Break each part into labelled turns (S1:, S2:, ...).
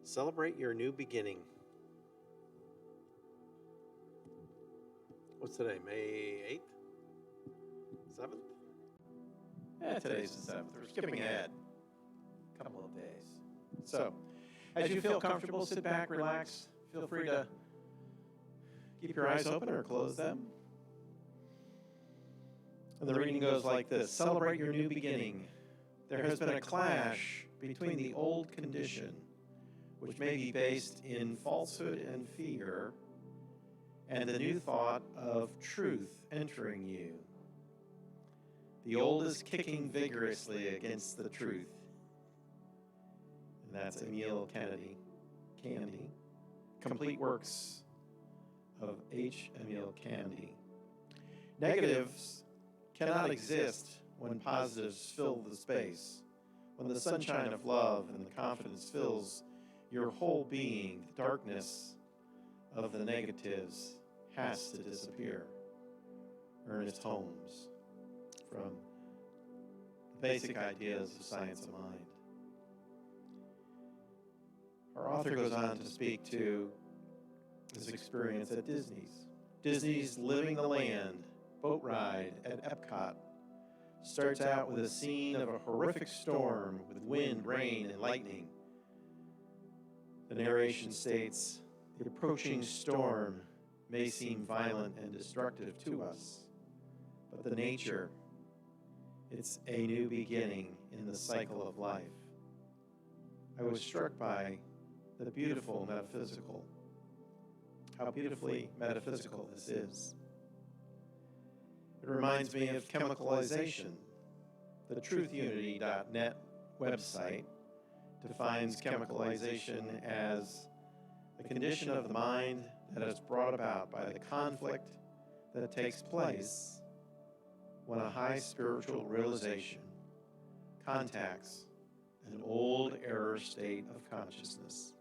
S1: Celebrate your new beginning. What's today, May 8th? 7th?
S2: Yeah, today's the 7th. We're skipping ahead a couple of days. So, as you feel comfortable, sit back, relax. Feel free to keep your eyes open or close them. And the reading goes like this. Celebrate your new beginning. There has been a clash between the old condition, which may be based in falsehood and fear, and the new thought of truth entering you. The old is kicking vigorously against the truth. And that's Emil Candy. Complete works of H. Emil Candy. Negatives cannot exist when positives fill the space. When the sunshine of love and the confidence fills your whole being, the darkness of the negatives has to disappear. Ernest Holmes, from The Basic Ideas of Science of Mind. Our author goes on to speak to his experience at Disney's. Disney's Living the Land boat ride at Epcot starts out with a scene of a horrific storm with wind, rain, and lightning. The narration states, the approaching storm may seem violent and destructive to us, but the nature, it's a new beginning in the cycle of life. I was struck by the beautiful metaphysical, how beautifully metaphysical this is. It reminds me of chemicalization. The TruthUnity.net website defines chemicalization as the condition of the mind that is brought about by the conflict that takes place when a high spiritual realization contacts an old error state of consciousness.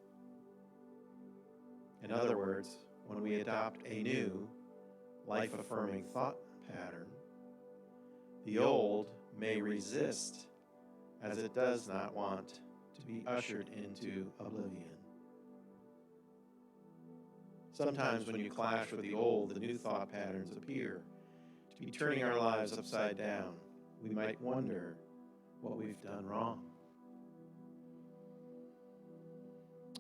S2: In other words, when we adopt a new, life-affirming thought pattern, the old may resist as it does not want to be ushered into oblivion. Sometimes when you clash with the old, the new thought patterns appear to be turning our lives upside down. We might wonder what we've done wrong.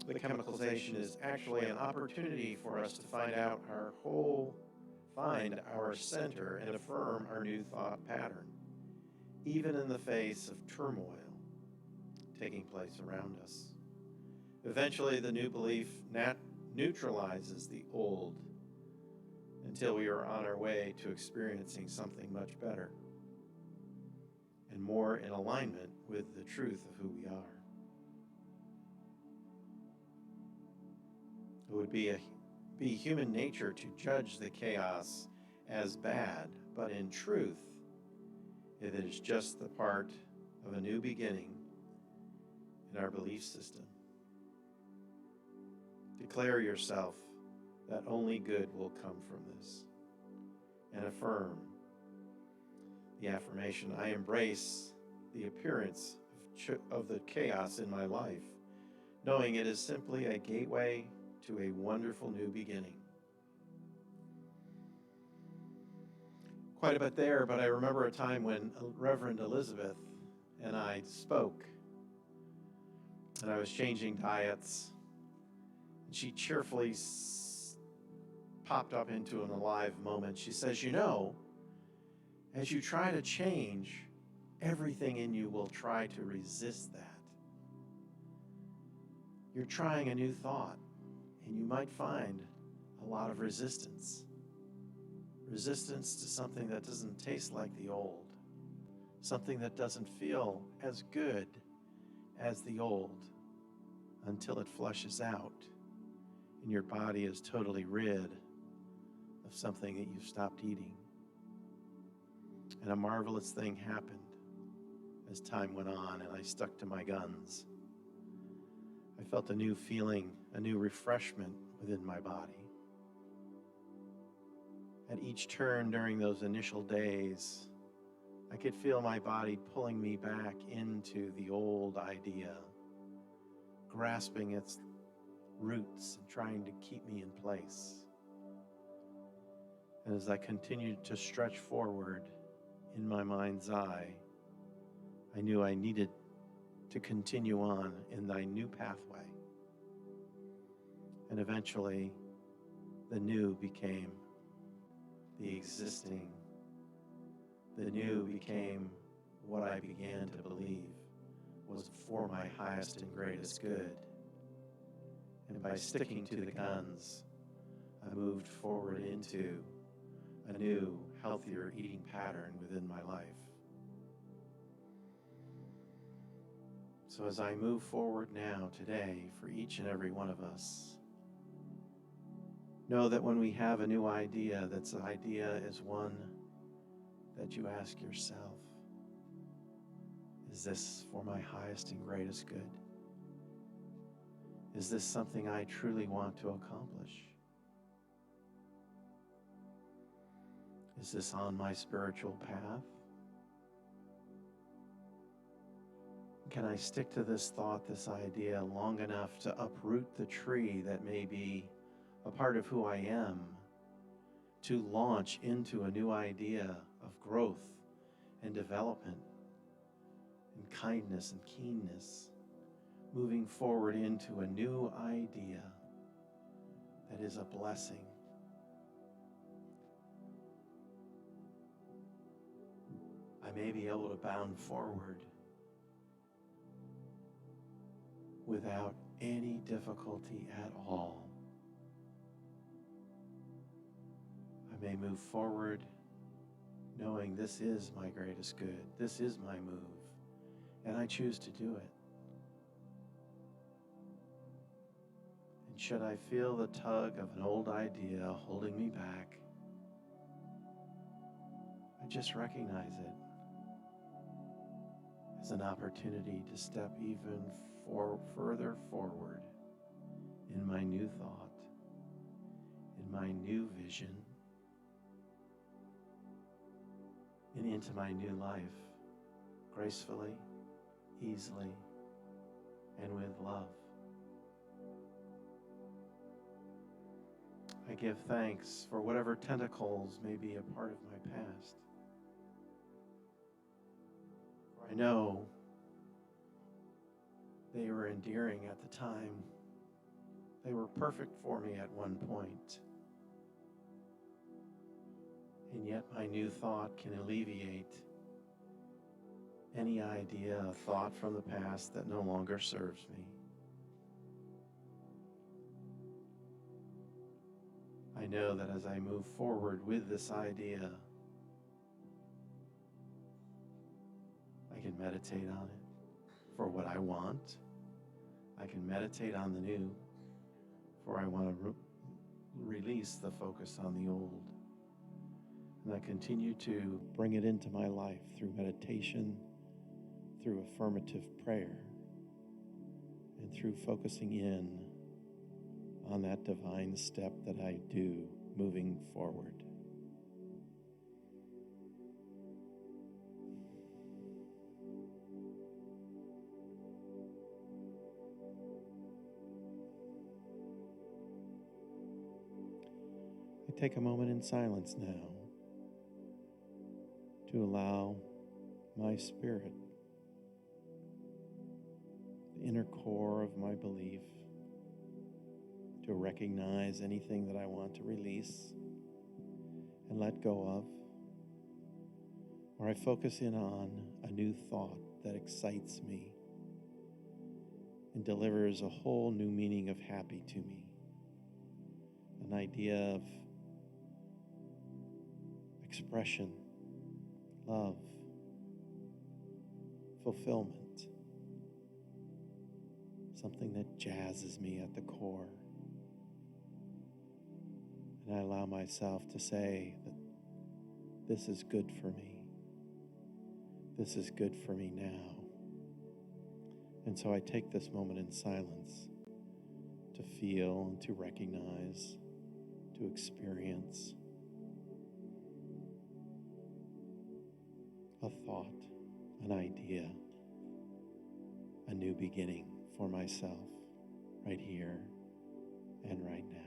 S2: The chemicalization is actually an opportunity for us to find our center and affirm our new thought pattern, even in the face of turmoil taking place around us. Eventually, the new belief neutralizes the old until we are on our way to experiencing something much better and more in alignment with the truth of who we are. It would be human nature to judge the chaos as bad, but in truth, it is just the part of a new beginning in our belief system. Declare yourself that only good will come from this, and affirm the affirmation, I embrace the appearance of the chaos in my life, knowing it is simply a gateway to a wonderful new beginning. Quite a bit there, but I remember a time when Reverend Elizabeth and I spoke, and I was changing diets, and she cheerfully popped up into an alive moment. She says, you know, as you try to change, everything in you will try to resist that. You're trying a new thought, and you might find a lot of resistance. Resistance to something that doesn't taste like the old. Something that doesn't feel as good as the old until it flushes out and your body is totally rid of something that you've stopped eating. And a marvelous thing happened as time went on and I stuck to my guns. I felt a new feeling, a new refreshment within my body. At each turn during those initial days, I could feel my body pulling me back into the old idea, grasping roots and trying to keep me in place. And as I continued to stretch forward in my mind's eye, I knew I needed to continue on in thy new pathway. And eventually, the new became the existing. The new became what I began to believe was for my highest and greatest good. And by sticking to the guns, I moved forward into a new, healthier eating pattern within my life. So as I move forward now today for each and every one of us, know that when we have a new idea, that idea is one that you ask yourself, is this for my highest and greatest good? Is this something I truly want to accomplish? Is this on my spiritual path? Can I stick to this thought, this idea, long enough to uproot the tree that may be a part of who I am, to launch into a new idea of growth and development and kindness and keenness, moving forward into a new idea that is a blessing? I may be able to bound forward without any difficulty at all. I may move forward knowing this is my greatest good. This is my move, and I choose to do it. And should I feel the tug of an old idea holding me back, I just recognize it as an opportunity to step even further forward in my new thought, in my new vision, and into my new life, gracefully, easily, and with love. I give thanks for whatever tentacles may be a part of my past. For I know they were endearing at the time. They were perfect for me at one point. And yet my new thought can alleviate any idea, thought from the past that no longer serves me. I know that as I move forward with this idea, I can meditate on it for what I want. I can meditate on the new, for I want to release the focus on the old. And I continue to bring it into my life through meditation, through affirmative prayer, and through focusing in on that divine step that I do moving forward. I take a moment in silence now to allow my spirit, the inner core of my belief, to recognize anything that I want to release and let go of, or I focus in on a new thought that excites me and delivers a whole new meaning of happy to me, an idea of expression, love, fulfillment, something that jazzes me at the core. And I allow myself to say that this is good for me. This is good for me now. And so I take this moment in silence to feel and to recognize, to experience a thought, an idea, a new beginning for myself right here, and right now.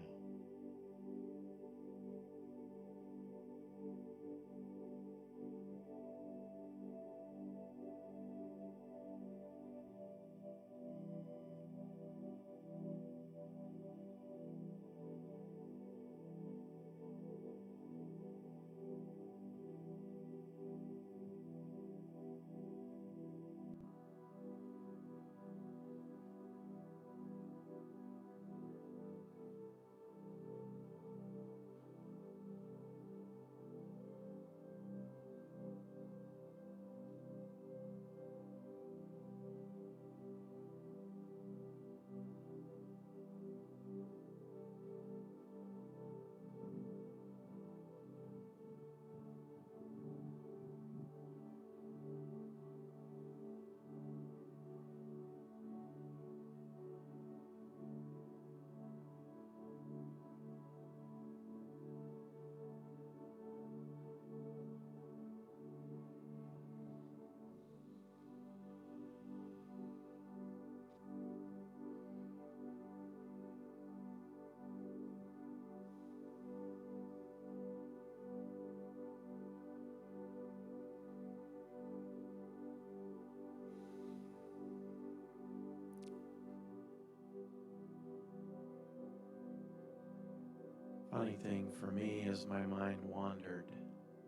S2: Funny thing for me is my mind wandered.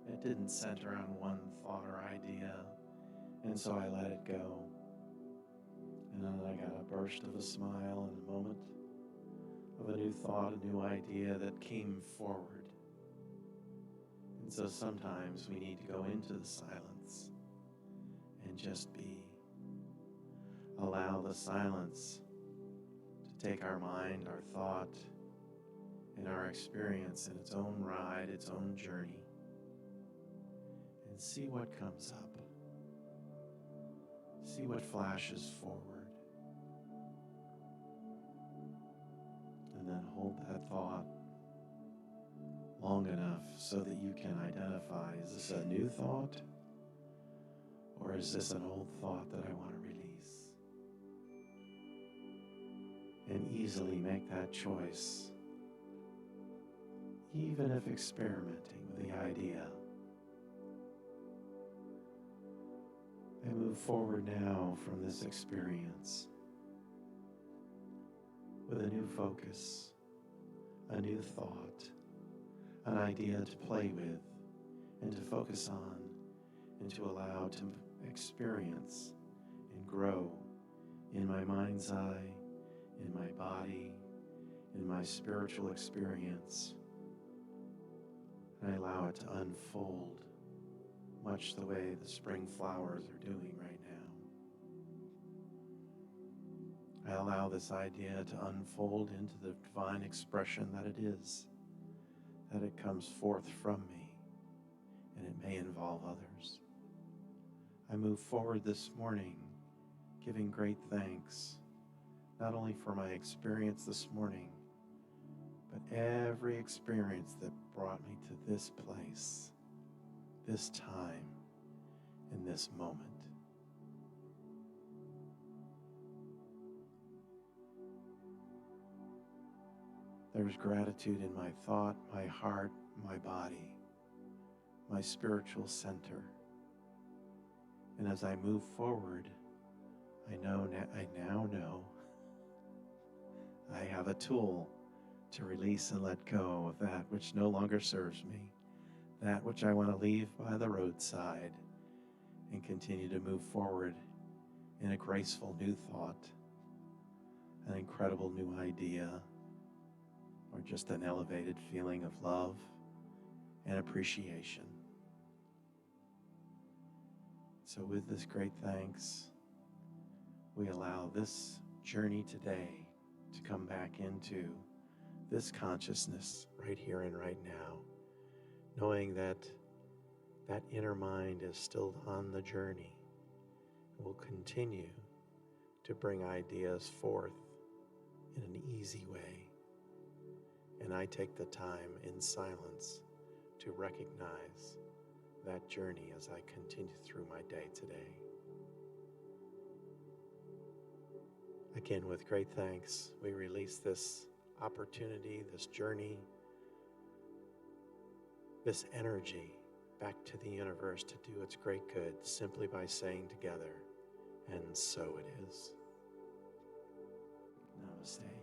S2: It didn't center on one thought or idea, and so I let it go. And then I got a burst of a smile and a moment of a new thought, a new idea that came forward. And so sometimes we need to go into the silence and just be. Allow the silence to take our mind, our thought, and our experience in its own ride, its own journey, and see what comes up. See what flashes forward. And then hold that thought long enough so that you can identify, is this a new thought? Or is this an old thought that I want to release? And easily make that choice, even if experimenting with the idea. I move forward now from this experience with a new focus, a new thought, an idea to play with and to focus on and to allow to experience and grow in my mind's eye, in my body, in my spiritual experience. And I allow it to unfold much the way the spring flowers are doing right now. I allow this idea to unfold into the divine expression that it is, that it comes forth from me, and it may involve others. I move forward this morning giving great thanks, not only for my experience this morning, but every experience that brought me to this place, this time, in this moment. There's gratitude in my thought, my heart, my body, my spiritual center. And as I move forward, I now know I have a tool to release and let go of that which no longer serves me, that which I want to leave by the roadside and continue to move forward in a graceful new thought, an incredible new idea, or just an elevated feeling of love and appreciation. So with this great thanks, we allow this journey today to come back into this consciousness right here and right now, knowing that that inner mind is still on the journey and will continue to bring ideas forth in an easy way. And I take the time in silence to recognize that journey as I continue through my day today. Again, with great thanks, we release this
S1: opportunity, this journey, this energy back to the universe to do its great good simply by saying together, and so it is.
S2: Namaste.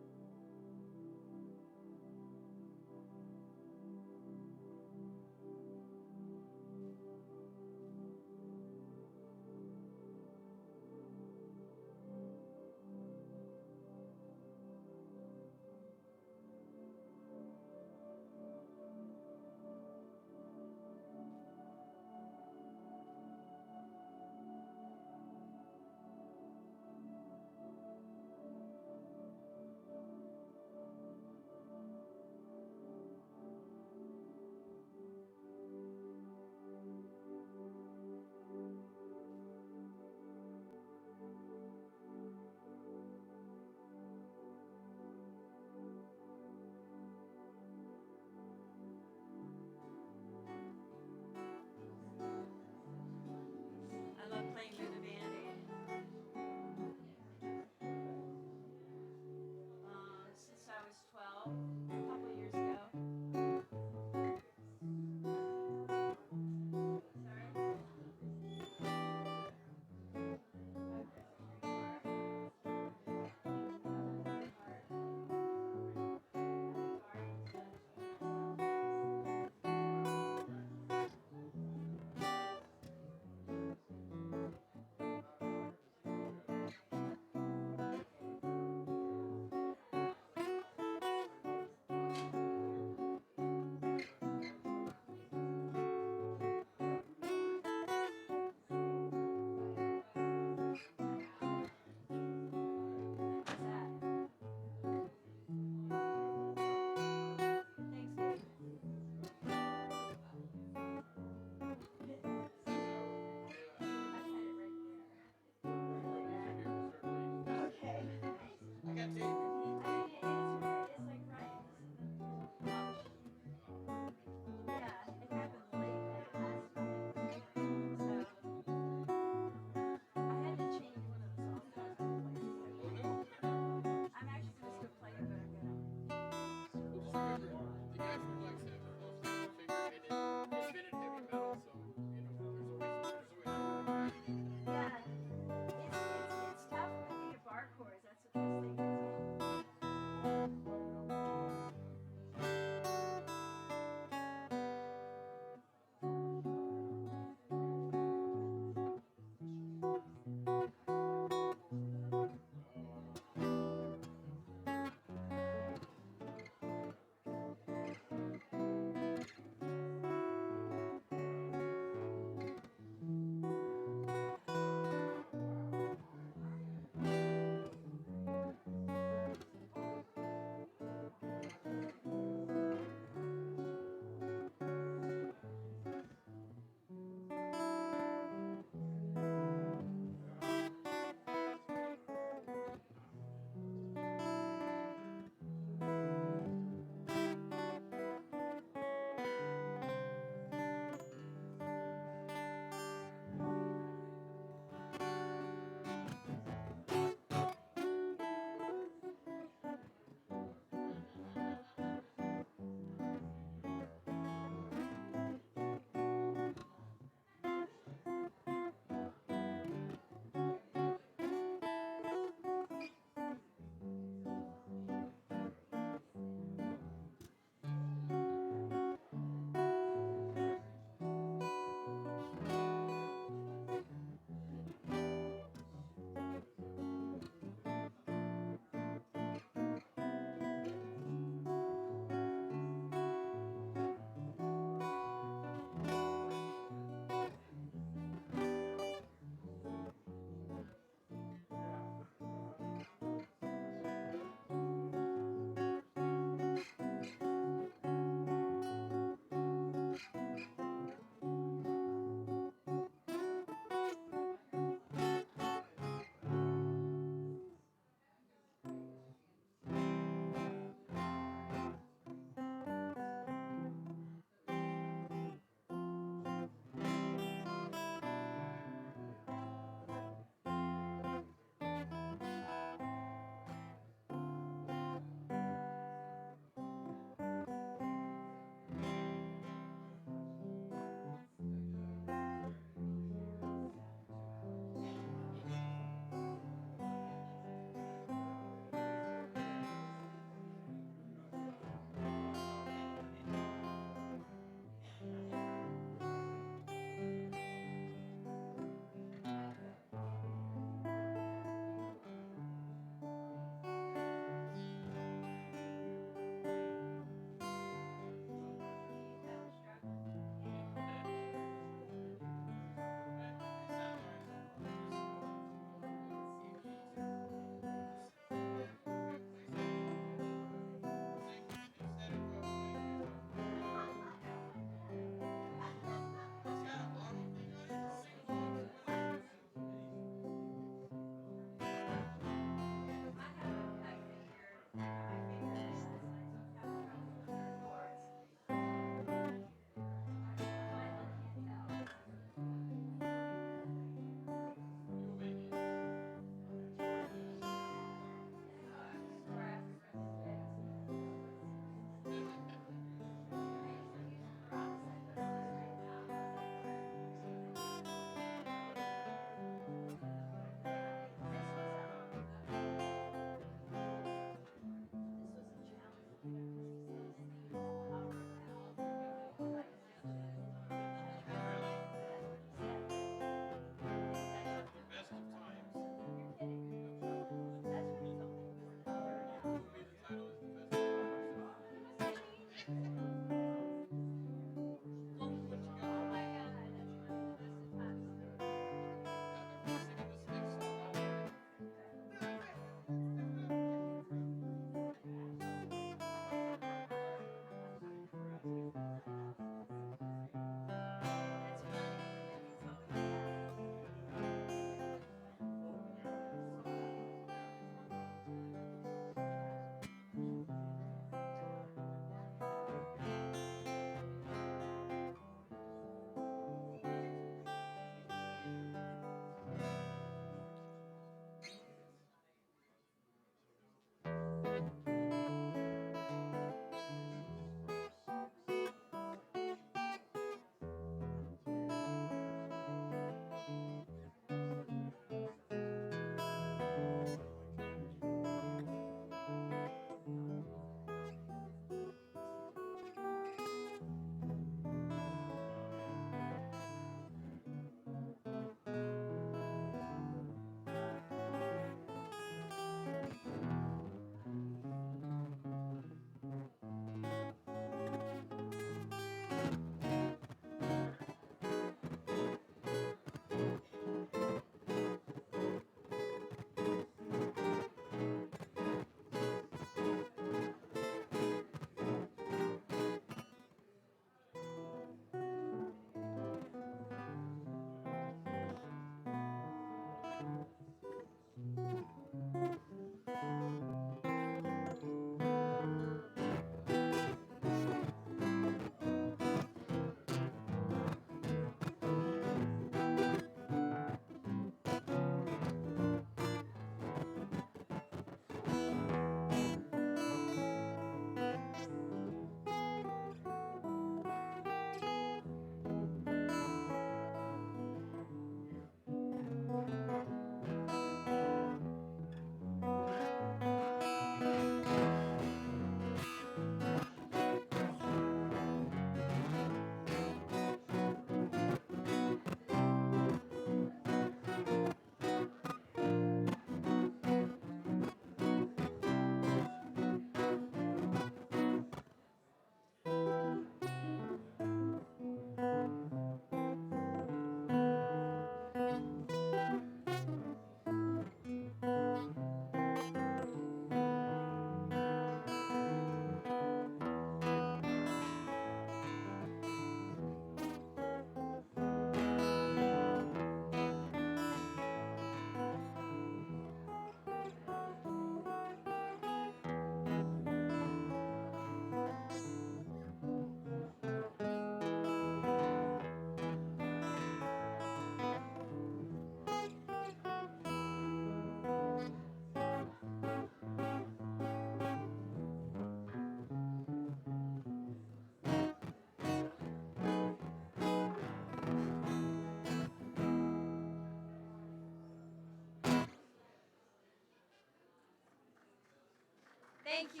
S3: Thank you.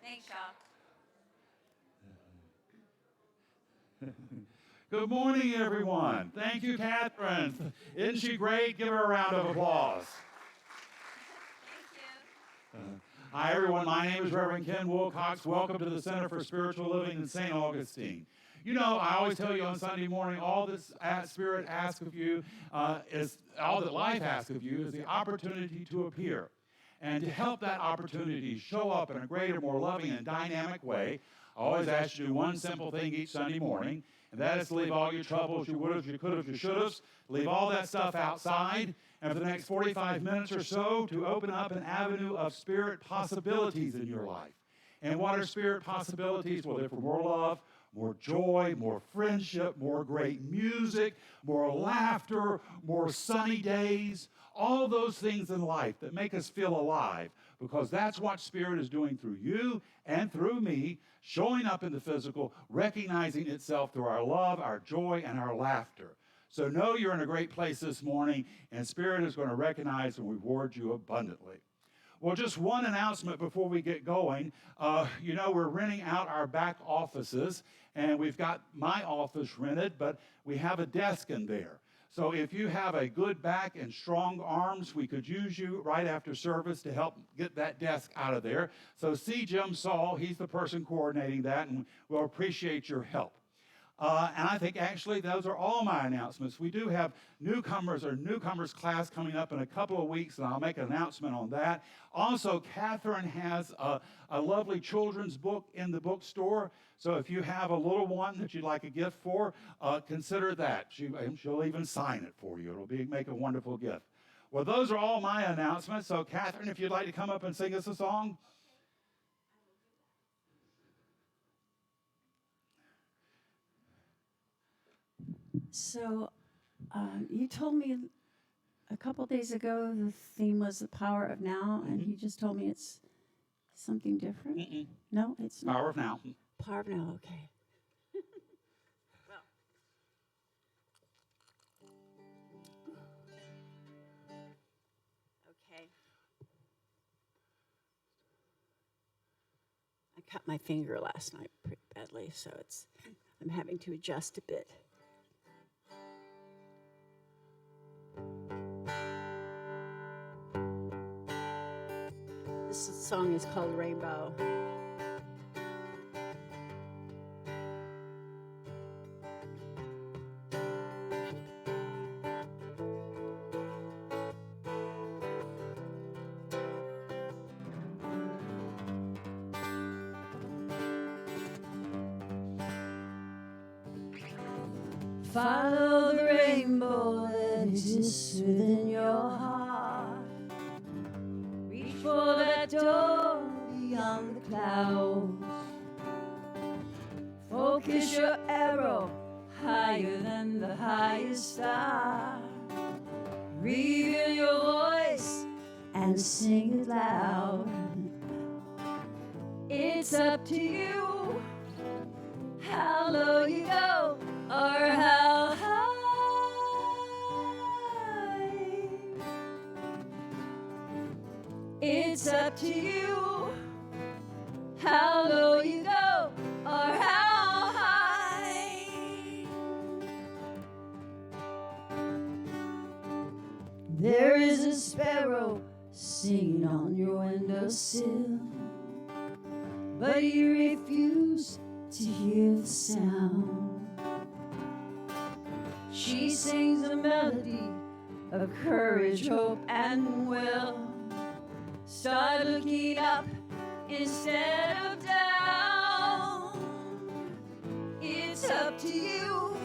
S3: Thanks, y'all.
S4: Good morning, everyone. Thank you, Catherine. Isn't she great? Give her a round of applause.
S3: Thank you.
S4: Hi, everyone. My name is Reverend Ken Wilcox. Welcome to the Center for Spiritual Living in St. Augustine. You know, I always tell you on Sunday morning, all this Spirit asks of you is all that life asks of you is the opportunity to appear. And to help that opportunity show up in a greater, more loving and dynamic way, I always ask you to do one simple thing each Sunday morning, and that is to leave all your troubles, your would-haves, your could-haves, your should-haves, leave all that stuff outside, and for the next 45 minutes or so, to open up an avenue of Spirit possibilities in your life. And what are Spirit possibilities? Well, they're for more love, more joy, more friendship, more great music, more laughter, more sunny days, all those things in life that make us feel alive, because that's what Spirit is doing through you and through me, showing up in the physical, recognizing itself through our love, our joy, and our laughter. So know you're in a great place this morning, and Spirit is going to recognize and reward you abundantly. Well, just one announcement before we get going. You know, we're renting out our back offices, and we've got my office rented, but we have a desk in there. So if you have a good back and strong arms, we could use you right after service to help get that desk out of there. So see Jim Saul, he's the person coordinating that, and we'll appreciate your help. And I think actually those are all my announcements. We do have newcomers class coming up in a couple of weeks, and I'll make an announcement on that. Also, Catherine has a lovely children's book in the bookstore. So if you have a little one that you'd like a gift for, consider that. She'll even sign it for you. Make a wonderful gift. Well, those are all my announcements. So Catherine, if you'd like to come up and sing us a song.
S5: So you told me a couple days ago the theme was the power of now, and you just told me it's something different.
S4: Mm-mm.
S5: No, it's not.
S4: Power of Now.
S5: Power of now. Okay. Okay. I cut my finger last night pretty badly, so I'm having to adjust a bit. This song is called Rainbow. Follow the rainbow that exists within your heart. Reach for that door beyond the clouds. Focus your arrow higher than the highest star. Reveal your voice and sing it loud. It's up to you how low you go or how high. It's up to you how low you go or how high. There is a sparrow singing on your windowsill, but you refuse to hear the sound. She sings a melody of courage, hope, and will. Start looking up instead of down. It's up to you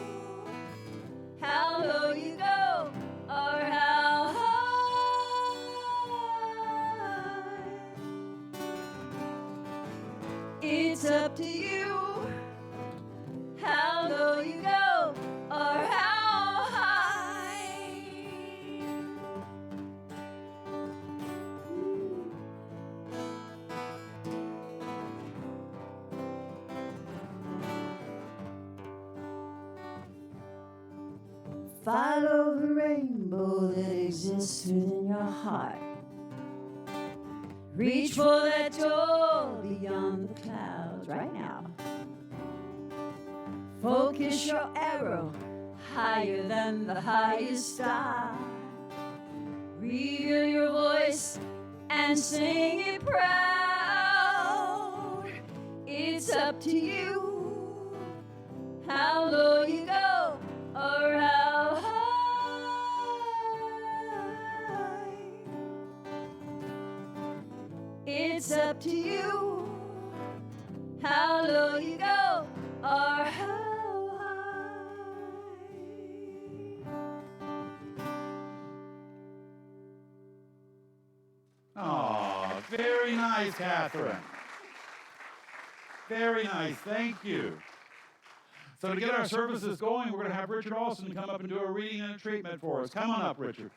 S5: how low you go or how high. It's up to you how low you go or how high. Follow the rainbow that exists within your heart. Reach for that door beyond the clouds right now. Focus your arrow higher than the highest star. Reveal your voice and sing it proud. It's up to you how low you go or how high. It's up to you how low you go or how high.
S4: Oh, very nice, Catherine. Very nice. Thank you. So to get our services going, we're going to have Richard Alston come up and do a reading and a treatment for us. Come on up, Richard.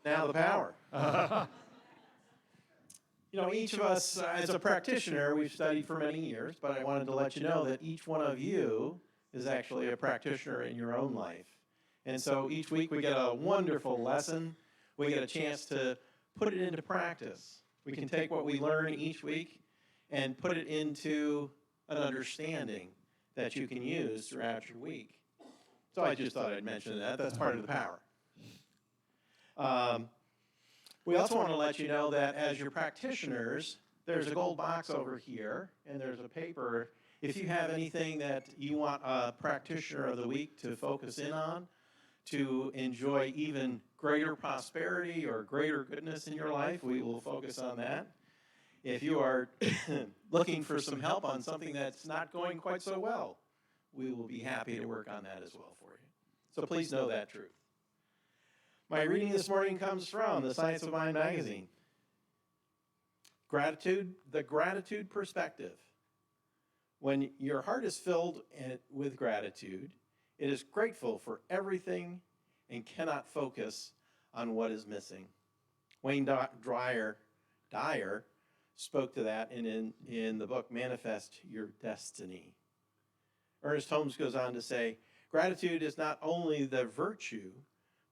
S2: Now the power. You know, each of us, as a practitioner, we've studied for many years, but I wanted to let you know that each one of you is actually a practitioner in your own life. And so each week we get a wonderful lesson. We get a chance to put it into practice. We can take what we learn each week and put it into an understanding that you can use throughout your week. So I just thought I'd mention that. That's part of the power. We also want to let you know that as your practitioners, there's a gold box over here, and there's a paper. If you have anything that you want a practitioner of the week to focus in on, to enjoy even greater prosperity or greater goodness in your life, we will focus on that. If you are looking for some help on something that's not going quite so well, we will be happy to work on that as well for you. So please know that truth. My reading this morning comes from the Science of Mind magazine. Gratitude, the gratitude perspective. When your heart is filled with gratitude, it is grateful for everything and cannot focus on what is missing. Wayne Dyer spoke to that in the book Manifest Your Destiny. Ernest Holmes goes on to say, gratitude is not only the virtue,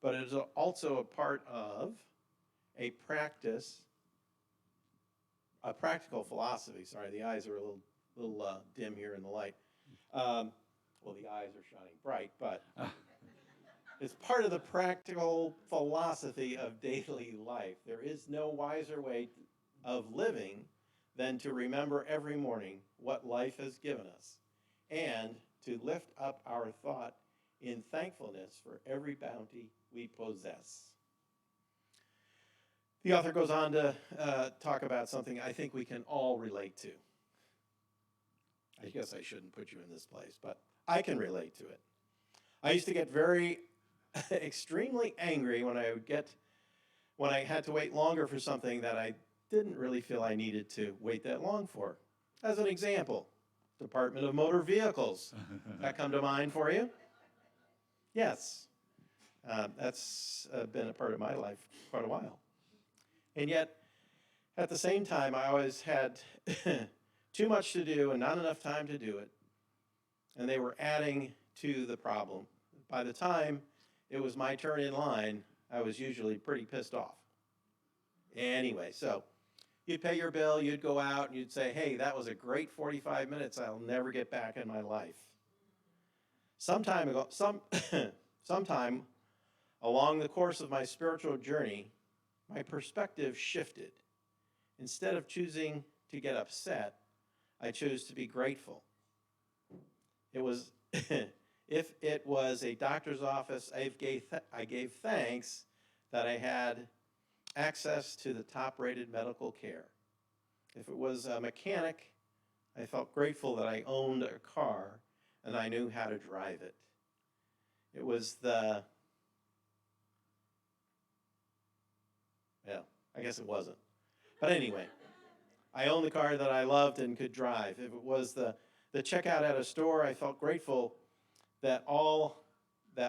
S2: but it is also a part of a practical philosophy. Sorry, the eyes are a little dim here in the light. Well, the eyes are shining bright, but it's part of the practical philosophy of daily life. There is no wiser way of living than to remember every morning what life has given us and to lift up our thought in thankfulness for every bounty we possess. The author goes on to talk about something I think we can all relate to. I guess I shouldn't put you in this place, but I can relate to it. I used to get very extremely angry when I had to wait longer for something that I didn't really feel I needed to wait that long for. As an example, Department of Motor Vehicles. That come to mind for you? Yes. That's been a part of my life for quite a while. And yet, at the same time, I always had too much to do and not enough time to do it. And they were adding to the problem. By the time it was my turn in line, I was usually pretty pissed off. Anyway, so you'd pay your bill, you'd go out, and you'd say, hey, that was a great 45 minutes I'll never get back in my life. Sometime along the course of my spiritual journey, my perspective shifted. Instead of choosing to get upset, I chose to be grateful. It was, if it was a doctor's office, I gave thanks that I had access to the top-rated medical care. If it was a mechanic, I felt grateful that I owned a car and I knew how to drive it. It was I guess it wasn't. But anyway, I owned the car that I loved and could drive. If it was the checkout at a store, I felt grateful that all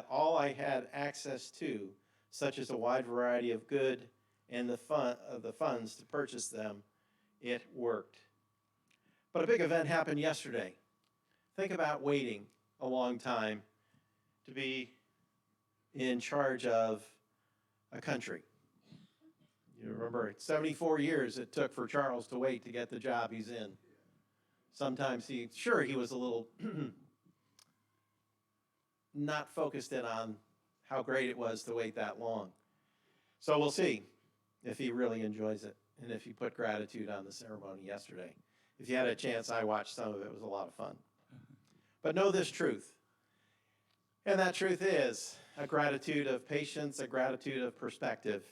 S2: I had access to, such as a wide variety of good and the funds to purchase them, it worked. But a big event happened yesterday. Think about waiting a long time to be in charge of a country. You remember, 74 years it took for Charles to wait to get the job he's in. Sometimes he was a little not focused in on how great it was to wait that long. So we'll see if he really enjoys it and if he put gratitude on the ceremony yesterday. If you had a chance, I watched some of it. It was a lot of fun. But know this truth. And that truth is a gratitude of patience, a gratitude of perspective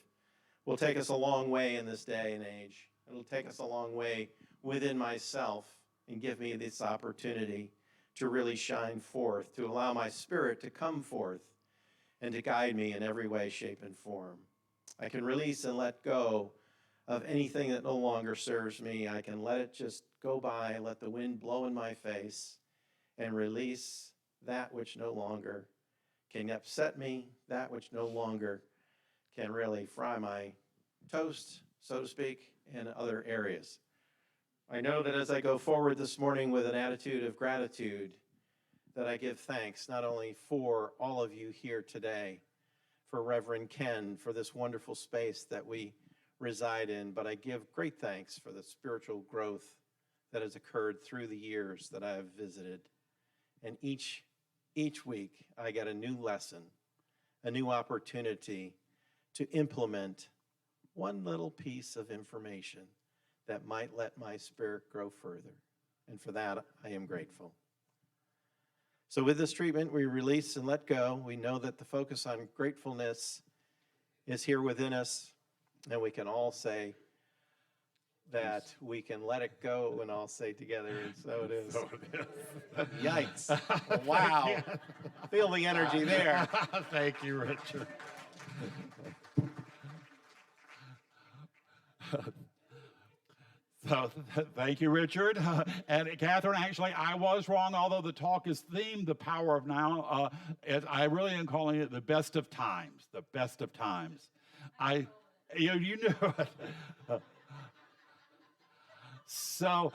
S2: will take us a long way in this day and age. It'll take us a long way within myself and give me this opportunity to really shine forth, to allow my spirit to come forth and to guide me in every way, shape, and form. I can release and let go of anything that no longer serves me. I can let it just go by, let the wind blow in my face, and release that which no longer can upset me, that which no longer can really fry my toast, so to speak, in other areas. I know that as I go forward this morning with an attitude of gratitude, that I give thanks not only for all of you here today, for Reverend Ken, for this wonderful space that we reside in, but I give great thanks for the spiritual growth that has occurred through the years that I have visited. And each week I get a new lesson, a new opportunity to implement one little piece of information that might let my spirit grow further. And for that, I am grateful. So with this treatment, we release and let go. We know that the focus on gratefulness is here within us, and we can all say that we can let it go and all say together, and so it is.
S4: So it is.
S2: Yikes. Wow. Feel the energy there.
S4: Thank you, Richard. So thank you, Richard. And Catherine, actually, I was wrong, although the talk is themed The Power of Now. I really am calling it the best of times, the best of times. You knew it. So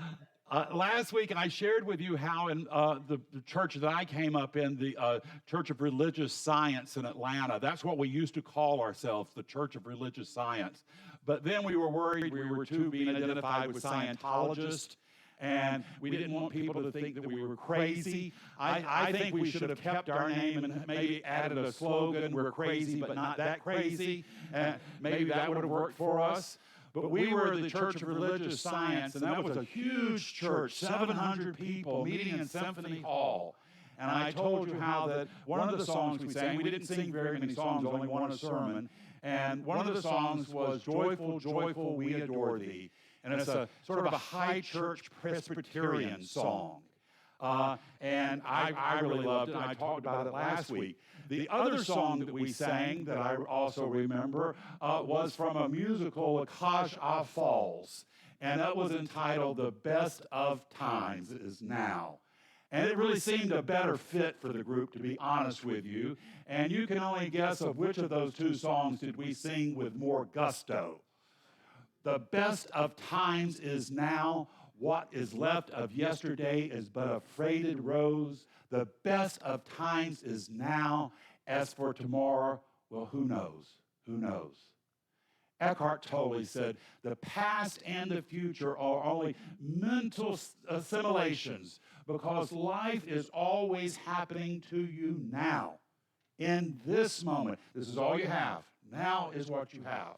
S4: last week I shared with you how in the church that I came up in, the Church of Religious Science in Atlanta, that's what we used to call ourselves, the Church of Religious Science. But then we were worried we were too being identified with Scientologists, and we didn't want people to think that we were crazy. I think we should have kept our name and maybe added a slogan, we're crazy but not that crazy, and maybe that would have worked for us. But we were the Church of Religious Science, and that was a huge church, 700 people meeting in Symphony Hall. And I told you how that one of the songs we sang, we didn't sing very many songs, only one a sermon, and one of the songs was Joyful, Joyful, We Adore Thee. And it's a sort of a high church Presbyterian song. And I really loved it, and I talked about it last week. The other song that we sang that I also remember was from a musical, Akash Falls, and that was entitled The Best of Times Is Now. And it really seemed a better fit for the group, to be honest with you. And you can only guess of which of those two songs did we sing with more gusto. The best of times is now. What is left of yesterday is but a faded rose. The best of times is now. As for tomorrow, well, who knows? Who knows? Eckhart Tolle said, the past and the future are only mental assimilations because life is always happening to you now. In this moment, this is all you have. Now is what you have.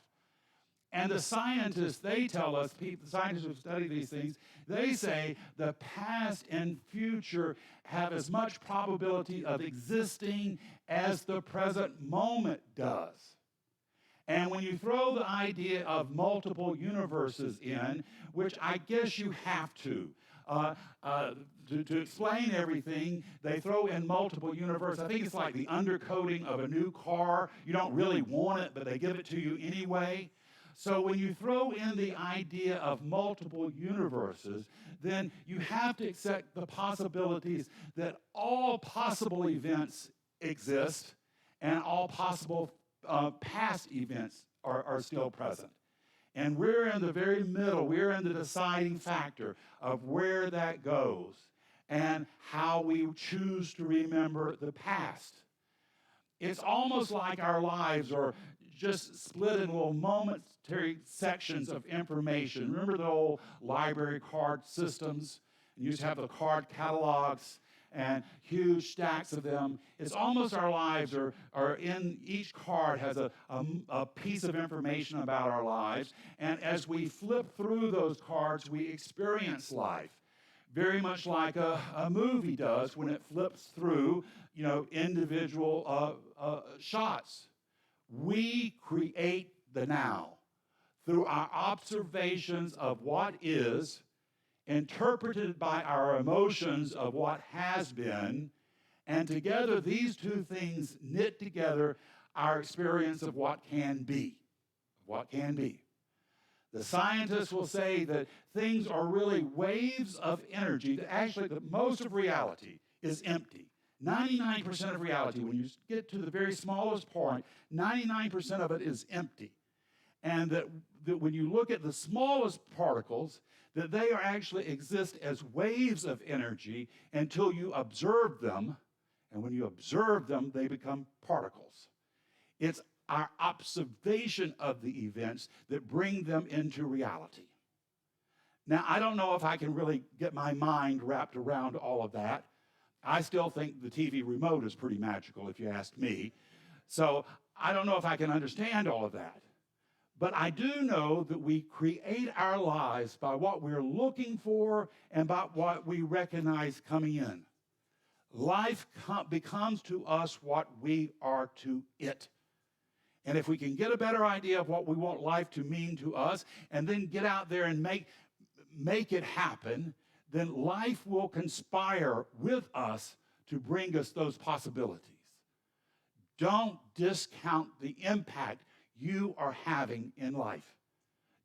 S4: And the scientists, they tell us, the scientists who study these things, they say the past and future have as much probability of existing as the present moment does. And when you throw the idea of multiple universes in, which I guess you have to explain everything, they throw in multiple universes. I think it's like the undercoating of a new car. You don't really want it, but they give it to you anyway. So when you throw in the idea of multiple universes, then you have to accept the possibilities that all possible events exist and all possible past events are still present. And we're in the very middle. We're in the deciding factor of where that goes. and how we choose to remember the past. It's almost like our lives are just split in little momentary sections of information. Remember the old library card systems? You used to have the card catalogs and huge stacks of them. It's almost our lives are in each card has a piece of information about our lives. And as we flip through those cards, we experience life. Very much like a movie does when it flips through, individual shots. We create the now through our observations of what is, interpreted by our emotions of what has been, and together these two things knit together our experience of what can be. What can be. The scientists will say that things are really waves of energy, that actually most of reality is empty. 99% of reality, when you get to the very smallest point, 99% of it is empty. And that when you look at the smallest particles, that they are actually exist as waves of energy until you observe them. And when you observe them, they become particles. It's our observation of the events that bring them into reality. Now, I don't know if I can really get my mind wrapped around all of that. I still think the TV remote is pretty magical, if you ask me. So I don't know if I can understand all of that. But I do know that we create our lives by what we're looking for and by what we recognize coming in. Life becomes to us what we are to it. And if we can get a better idea of what we want life to mean to us and then get out there and make it happen, then life will conspire with us to bring us those possibilities. Don't discount the impact you are having in life.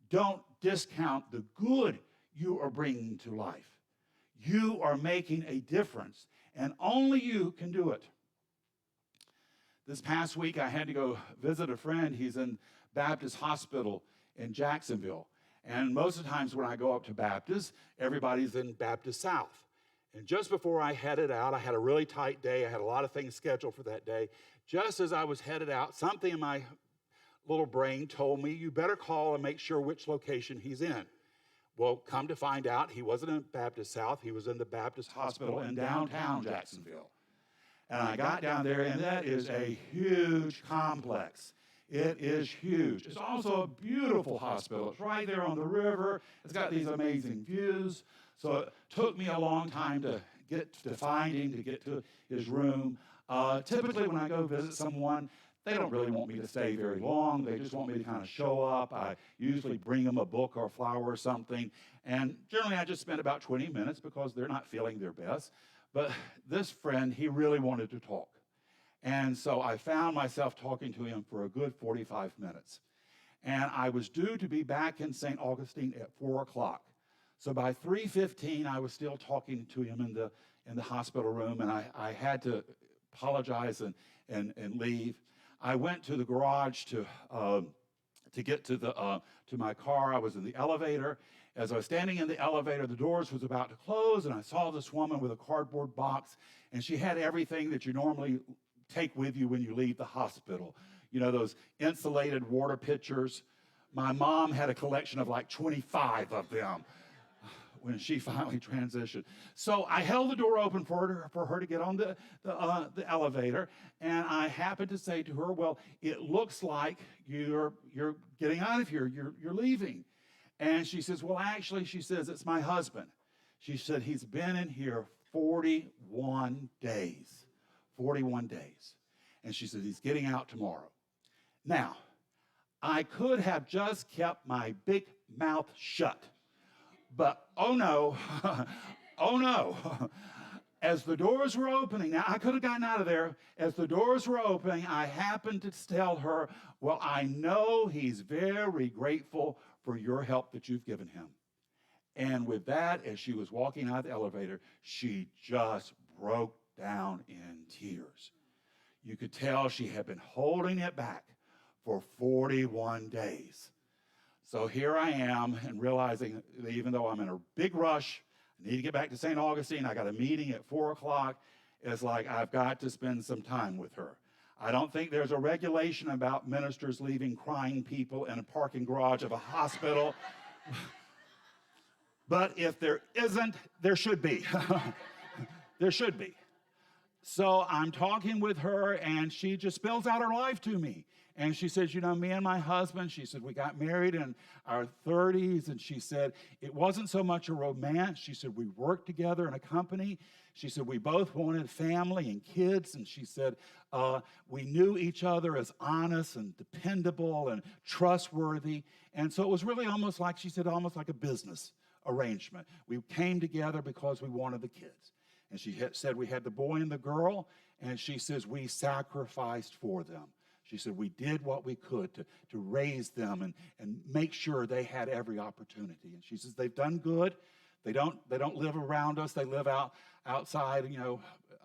S4: Don't discount the good you are bringing to life. You are making a difference, and only you can do it. This past week, I had to go visit a friend. He's in Baptist Hospital in Jacksonville. And most of the times when I go up to Baptist, everybody's in Baptist South. And just before I headed out, I had a really tight day. I had a lot of things scheduled for that day. Just as I was headed out, something in my little brain told me, you better call and make sure which location he's in. Well, come to find out, he wasn't in Baptist South. He was in the Baptist Hospital in downtown Jacksonville. And I got down there, and that is a huge complex. It is huge. It's also a beautiful hospital. It's right there on the river. It's got these amazing views. So it took me a long time to get to his room. Typically, when I go visit someone, they don't really want me to stay very long. They just want me to kind of show up. I usually bring them a book or a flower or something. And generally, I just spend about 20 minutes because they're not feeling their best. But this friend, he really wanted to talk. And so I found myself talking to him for a good 45 minutes. And I was due to be back in St. Augustine at 4 o'clock. So by 3:15, I was still talking to him in the hospital room, and I had to apologize and leave. I went to the garage to get to my car. I was in the elevator. As I was standing in the elevator, the doors was about to close, and I saw this woman with a cardboard box, and she had everything that you normally take with you when you leave the hospital. You know, those insulated water pitchers. My mom had a collection of like 25 of them when she finally transitioned. So I held the door open for her to get on the elevator, and I happened to say to her, well, it looks like you're getting out of here, you're leaving. And she says, well, actually, she says, it's my husband. She said, he's been in here 41 days. 41 days. And she said, he's getting out tomorrow. Now, I could have just kept my big mouth shut. But, oh no, oh no. As the doors were opening, now I could have gotten out of there. As the doors were opening, I happened to tell her, well, I know he's very grateful for your help that you've given him. And with that, as she was walking out of the elevator, she just broke down in tears. You could tell she had been holding it back for 41 days. So here I am, and realizing that even though I'm in a big rush, I need to get back to St. Augustine. I got a meeting at 4 o'clock. It's like I've got to spend some time with her. I don't think there's a regulation about ministers leaving crying people in a parking garage of a hospital. But if there isn't, there should be. There should be. So I'm talking with her, and she just spills out her life to me. And she says, you know, me and my husband, she said, we got married in our 30s. And she said, it wasn't so much a romance. She said, we worked together in a company. She said, we both wanted family and kids. And she said, we knew each other as honest and dependable and trustworthy. And so it was really almost like, she said, almost like a business arrangement. We came together because we wanted the kids. And she said we had the boy and the girl, and she says we sacrificed for them. She said we did what we could to raise them and make sure they had every opportunity. And she says they've done good. They don't live around us. They live outside, you know,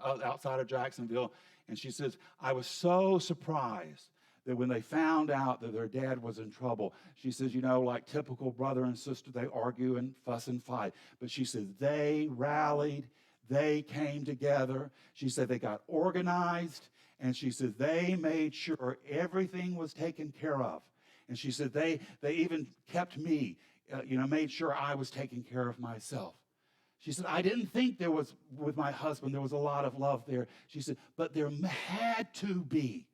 S4: outside of Jacksonville. And she says, I was so surprised that when they found out that their dad was in trouble, she says, you know, like typical brother and sister, they argue and fuss and fight. But she says they rallied. They came together. She said they got organized, and she said they made sure everything was taken care of. And she said they even kept me, made sure I was taking care of myself. She said, I didn't think there was, with my husband, there was a lot of love there. She said, but there had to be,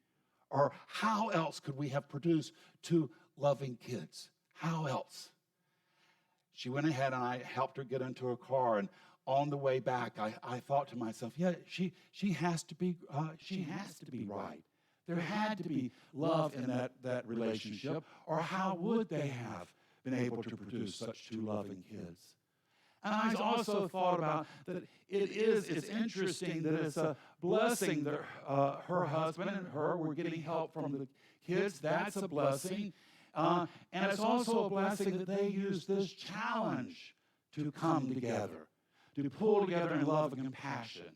S4: or how else could we have produced two loving kids? How else? She went ahead and I helped her get into her car, and on the way back, I thought to myself, yeah, she has to be right. There had to be love in that relationship, or how would they have been able to produce such two loving kids? And I also thought about that it's interesting that it's a blessing that her husband and her were getting help from the kids. That's a blessing. And it's also a blessing that they use this challenge to come together, to pull together in love and compassion.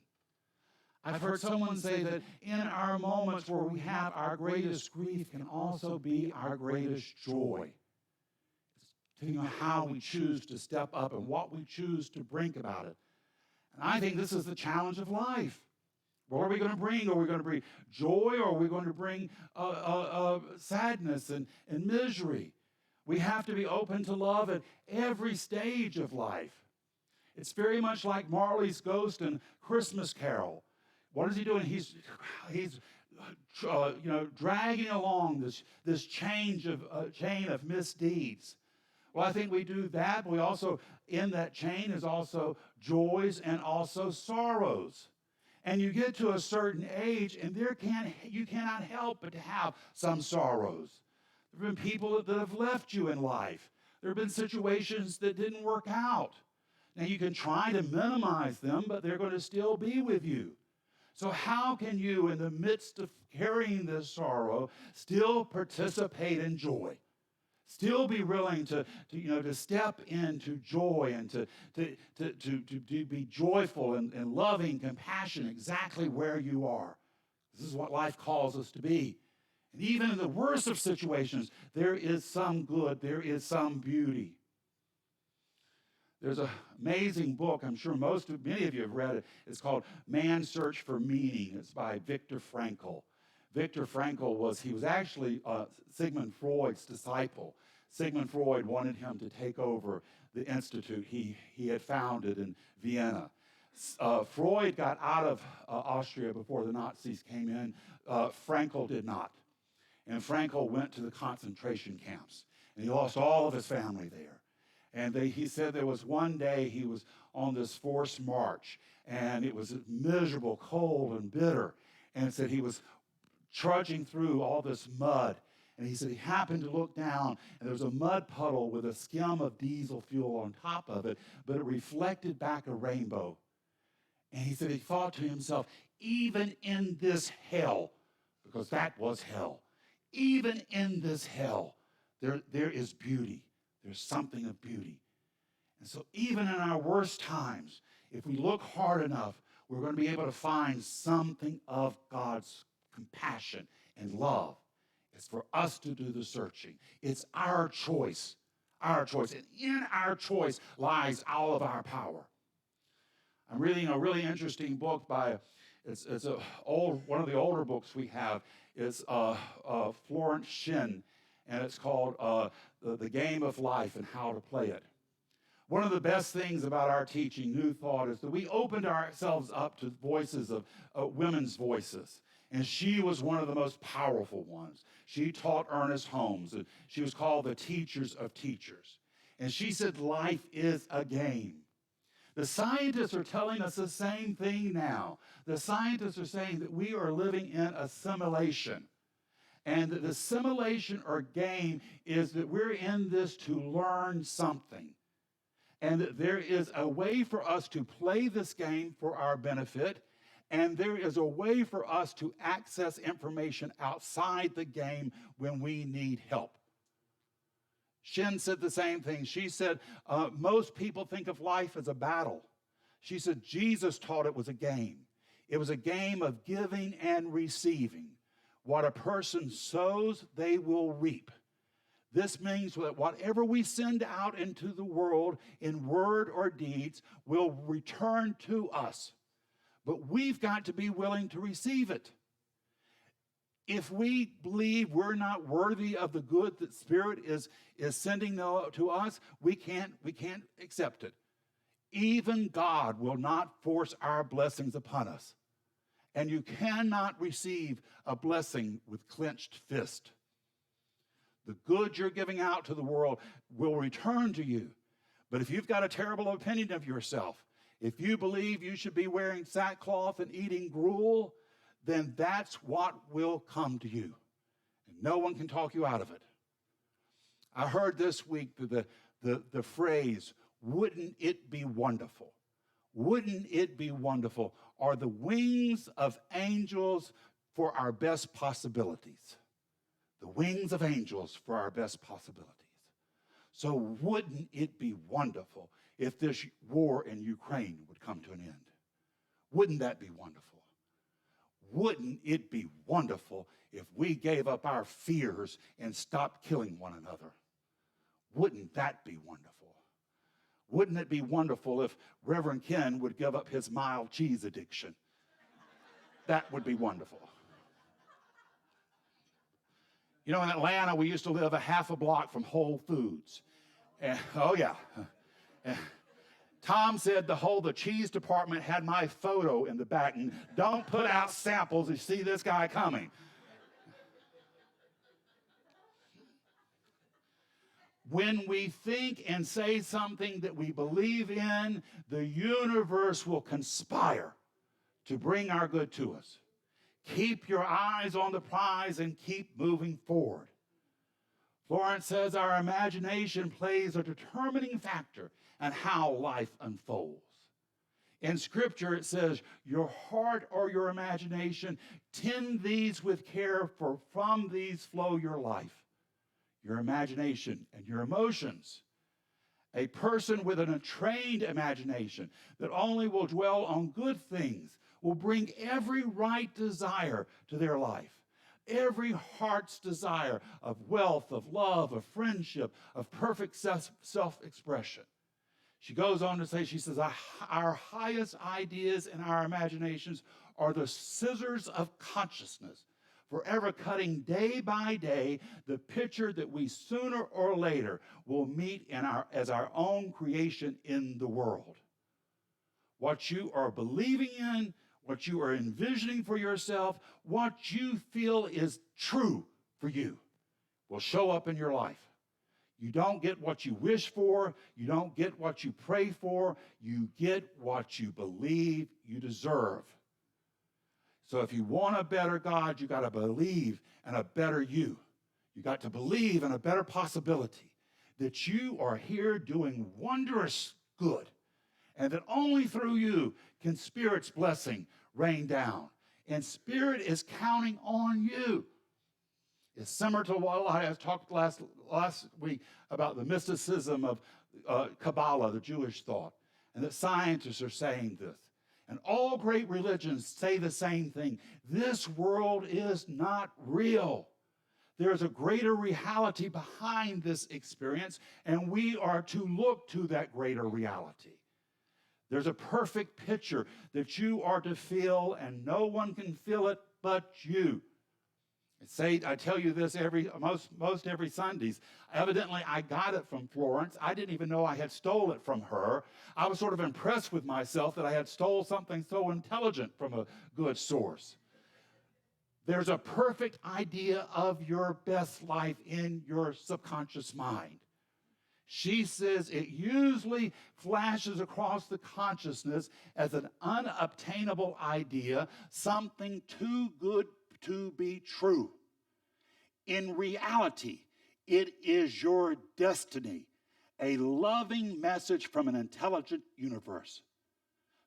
S4: I've heard someone say that in our moments where we have our greatest grief can also be our greatest joy. It's how we choose to step up and what we choose to bring about it. And I think this is the challenge of life. What are we going to bring? Are we going to bring joy, or are we going to bring sadness and misery? We have to be open to love at every stage of life. It's very much like Marley's ghost in Christmas Carol. What is he doing? He's dragging along this chain of misdeeds. Well, I think we do that, but we also, in that chain is also joys and also sorrows. And you get to a certain age, and you cannot help but to have some sorrows. There have been people that have left you in life. There have been situations that didn't work out. Now, you can try to minimize them, but they're going to still be with you. So how can you, in the midst of carrying this sorrow, still participate in joy? Still be willing to step into joy and to be joyful and loving, compassion exactly where you are. This is what life calls us to be. And even in the worst of situations, there is some good, there is some beauty. There's an amazing book, I'm sure many of you have read it. It's called Man's Search for Meaning. It's by Viktor Frankl. Viktor Frankl was actually Sigmund Freud's disciple. Sigmund Freud wanted him to take over the institute he had founded in Vienna. Freud got out of Austria before the Nazis came in. Frankl did not. And Frankl went to the concentration camps, and he lost all of his family there. And he said there was one day he was on this forced march, and it was miserable, cold, and bitter. And it said he was trudging through all this mud. And he said he happened to look down, and there was a mud puddle with a skim of diesel fuel on top of it, but it reflected back a rainbow. And he said he thought to himself, even in this hell, because that was hell, even in this hell, there is beauty. There's something of beauty. And so even in our worst times, if we look hard enough, we're going to be able to find something of God's compassion and love. It's for us to do the searching. It's our choice. Our choice. And in our choice lies all of our power. I'm reading a really interesting book by, one of the older books we have. It's Florence Shinn, and it's called The Game of Life and How to Play It. One of the best things about our teaching, New Thought, is that we opened ourselves up to voices of women's voices. And she was one of the most powerful ones. She taught Ernest Holmes. And she was called the teachers of teachers. And she said, life is a game. The scientists are telling us the same thing now. The scientists are saying that we are living in a simulation. And that the simulation or game is that we're in this to learn something. And that there is a way for us to play this game for our benefit. And there is a way for us to access information outside the game when we need help. Shin said the same thing. She said, most people think of life as a battle. She said, Jesus taught it was a game. It was a game of giving and receiving. What a person sows, they will reap. This means that whatever we send out into the world in word or deeds will return to us. But we've got to be willing to receive it. If we believe we're not worthy of the good that Spirit is sending to us, we can't accept it. Even God will not force our blessings upon us. And you cannot receive a blessing with clenched fist. The good you're giving out to the world will return to you. But if you've got a terrible opinion of yourself, if you believe you should be wearing sackcloth and eating gruel, then that's what will come to you. And no one can talk you out of it. I heard this week the phrase, wouldn't it be wonderful? Wouldn't it be wonderful? Are the wings of angels for our best possibilities. The wings of angels for our best possibilities. So wouldn't it be wonderful if this war in Ukraine would come to an end? Wouldn't that be wonderful? Wouldn't it be wonderful if we gave up our fears and stopped killing one another? Wouldn't that be wonderful? Wouldn't it be wonderful if Reverend Ken would give up his mild cheese addiction? That would be wonderful. You know, in Atlanta, we used to live a half a block from Whole Foods. And, oh, yeah. And Tom said the cheese department had my photo in the back. And don't put out samples if you see this guy coming. When we think and say something that we believe in, the universe will conspire to bring our good to us. Keep your eyes on the prize and keep moving forward. Florence says our imagination plays a determining factor in how life unfolds. In Scripture, it says, your heart or your imagination, tend these with care, for from these flow your life, your imagination, and your emotions. A person with an untrained imagination that only will dwell on good things will bring every right desire to their life. Every heart's desire of wealth, of love, of friendship, of perfect self-expression. She goes on to say, she says, our highest ideas and our imaginations are the scissors of consciousness, forever cutting day by day the picture that we sooner or later will meet as our own creation in the world. What you are believing in, what you are envisioning for yourself, what you feel is true for you will show up in your life. You don't get what you wish for. You don't get what you pray for. You get what you believe you deserve. So if you want a better God, you got to believe in a better you. You got to believe in a better possibility that you are here doing wondrous good, and that only through you can Spirit's blessing rain down. And Spirit is counting on you. It's similar to what I talked last week about the mysticism of Kabbalah, the Jewish thought, and that scientists are saying this. And all great religions say the same thing. This world is not real. There is a greater reality behind this experience, and we are to look to that greater reality. There's a perfect picture that you are to feel, and no one can feel it but you. I tell you this most every Sundays. Evidently, I got it from Florence. I didn't even know I had stole it from her. I was sort of impressed with myself that I had stole something so intelligent from a good source. There's a perfect idea of your best life in your subconscious mind. She says it usually flashes across the consciousness as an unobtainable idea, something too good to be true. In reality, it is your destiny, a loving message from an intelligent universe.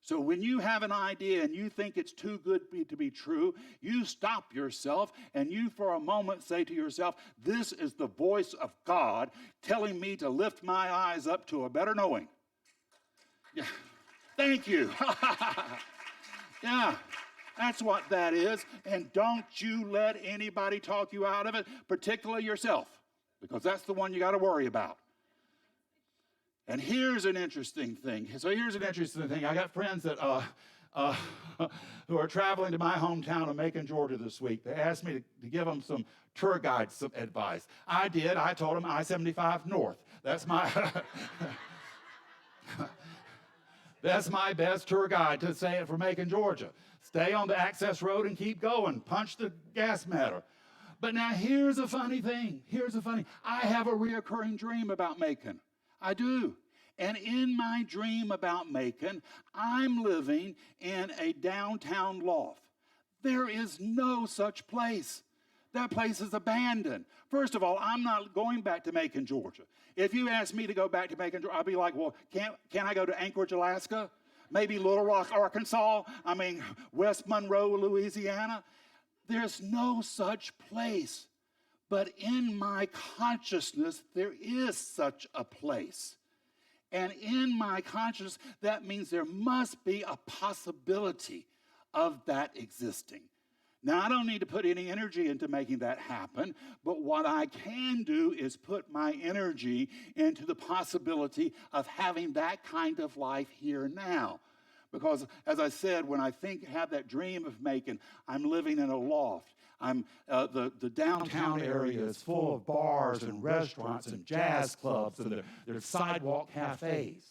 S4: So when you have an idea and you think it's too good to be true, you stop yourself and you for a moment say to yourself, this is the voice of God telling me to lift my eyes up to a better knowing. Yeah. Thank you. Yeah, that's what that is. And don't you let anybody talk you out of it, particularly yourself, because that's the one you got to worry about. And here's an interesting thing. I got friends that who are traveling to my hometown of Macon, Georgia this week. They asked me to give them some tour guide some advice. I did. I told them I-75 north. That's my that's my best tour guide to say it for Macon, Georgia. Stay on the access road and keep going. Punch the gas meter. But now here's a funny thing. I have a reoccurring dream about Macon. I do. And in my dream about Macon, I'm living in a downtown loft. There is no such place. That place is abandoned. First of all, I'm not going back to Macon, Georgia. If you ask me to go back to Macon, Georgia, I'll be like, well, can I go to Anchorage, Alaska? Maybe Little Rock, Arkansas? West Monroe, Louisiana? There's no such place. But in my consciousness, there is such a place. And in my consciousness, that means there must be a possibility of that existing. Now, I don't need to put any energy into making that happen, but what I can do is put my energy into the possibility of having that kind of life here now. Because, as I said, when I have that dream of Macon, I'm living in a loft. The downtown area is full of bars and restaurants and jazz clubs, and there's sidewalk cafes.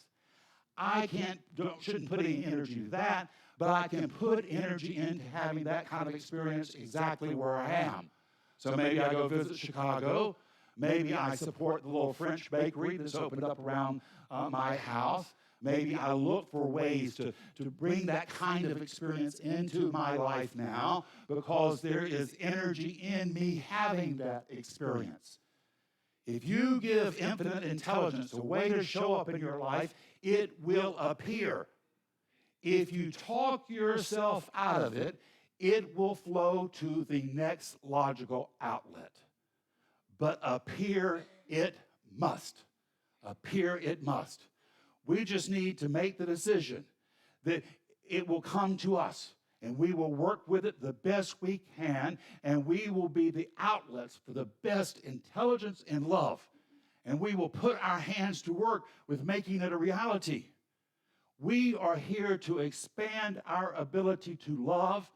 S4: Shouldn't put any energy into that, but I can put energy into having that kind of experience exactly where I am. So maybe I go visit Chicago. Maybe I support the little French bakery that's opened up around my house. Maybe I look for ways to bring that kind of experience into my life now because there is energy in me having that experience. If you give infinite intelligence a way to show up in your life, it will appear. If you talk yourself out of it, it will flow to the next logical outlet. But appear it must. Appear it must. We just need to make the decision that it will come to us, and we will work with it the best we can, and we will be the outlets for the best intelligence and love, and we will put our hands to work with making it a reality. We are here to expand our ability to love